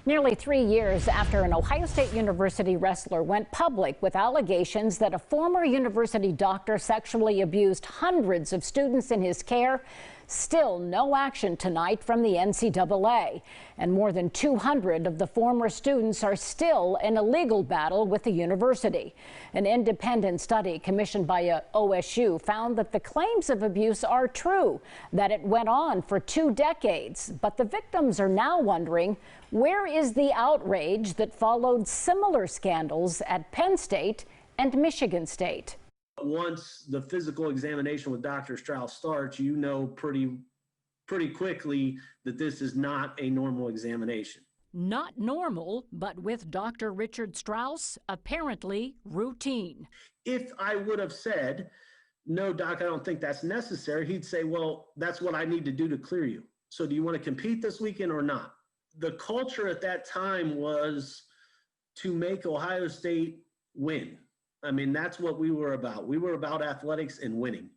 Nearly 3 years after an Ohio State University wrestler went public with allegations that a former university doctor sexually abused hundreds of students in his care, still no action tonight from the NCAA. And more than 200 of the former students are still in a legal battle with the university. An independent study commissioned by OSU found that the claims of abuse are true, that it went on for 2 decades. But the victims are now wondering, where is the outrage that followed similar scandals at Penn State and Michigan State? Once the physical examination with Dr. Strauss starts, you know pretty quickly that this is not a normal examination. Not normal, but with Dr. Richard Strauss, apparently routine. If I would have said, no, doc, I don't think that's necessary, he'd say, well, that's what I need to do to clear you. So do you want to compete this weekend or not? The culture at that time was to make Ohio State win. I mean, that's what we were about. We were about athletics and winning.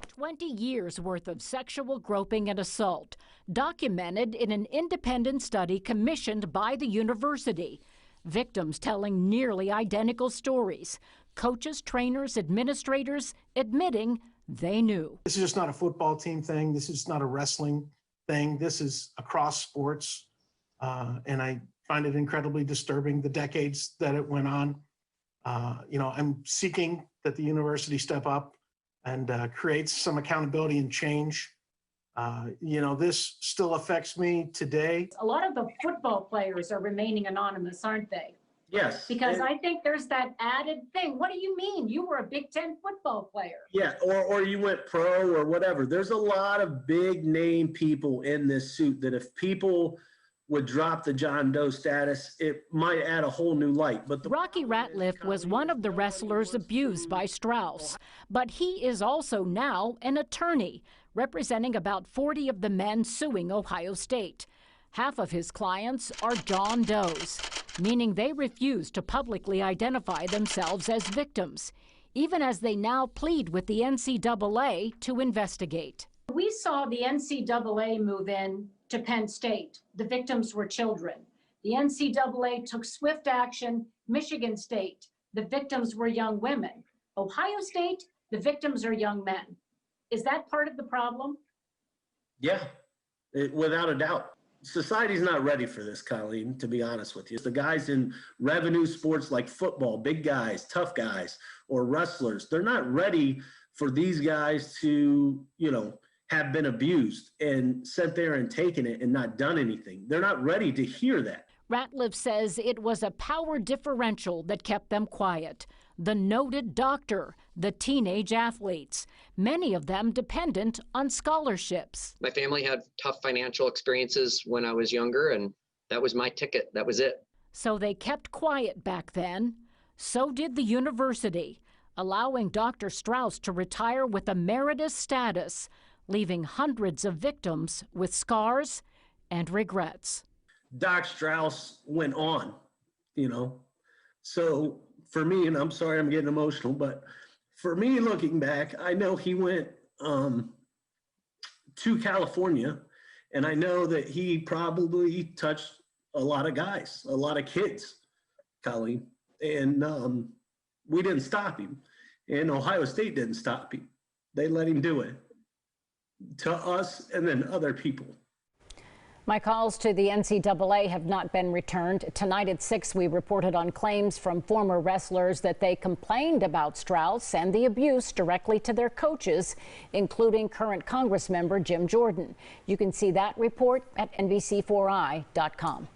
20 years worth of sexual groping and assault, documented in an independent study commissioned by the university. Victims telling nearly identical stories. Coaches, trainers, administrators admitting they knew. This is just not a football team thing. This is not a wrestling thing. This is across sports. And I find it incredibly disturbing, the decades that it went on. I'm seeking that the university step up and create some accountability and change. This still affects me today. A lot of the football players are remaining anonymous, aren't they? Yes. Because I think there's that added thing. What do you mean? You were a Big Ten football player. Yeah, or you went pro or whatever. There's a lot of big name people in this suit that if people would drop the John Doe status, it might add a whole new light. But Rocky Ratliff was one of the wrestlers abused by Strauss, but he is also now an attorney, representing about 40 of the men suing Ohio State. Half of his clients are John Does, meaning they refuse to publicly identify themselves as victims, even as they now plead with the NCAA to investigate. We saw the NCAA move in to Penn State. The victims were children. The NCAA took swift action. Michigan State, the victims were young women. Ohio State, the victims are young men. Is that part of the problem? Yeah, without a doubt. Society's not ready for this, Colleen, to be honest with you. The guys in revenue sports like football, big guys, tough guys, or wrestlers, they're not ready for these guys to, have been abused and sat there and taken it and not done anything. They're not ready to hear that. Ratliff says it was a power differential that kept them quiet. The noted doctor, the teenage athletes, many of them dependent on scholarships. My family had tough financial experiences when I was younger, and that was my ticket. That was it. So they kept quiet back then. So did the university, allowing Dr. Strauss to retire with emeritus status, leaving hundreds of victims with scars and regrets. Doc Strauss went on, So for me, and I'm sorry I'm getting emotional, but for me looking back, I know he went to California, and I know that he probably touched a lot of guys, a lot of kids, Colleen, and we didn't stop him, and Ohio State didn't stop him. They let him do it. To us and then other people. My calls to the NCAA have not been returned. Tonight at 6, we reported on claims from former wrestlers that they complained about Strauss and the abuse directly to their coaches, including current Congress member Jim Jordan. You can see that report at NBC4i.com.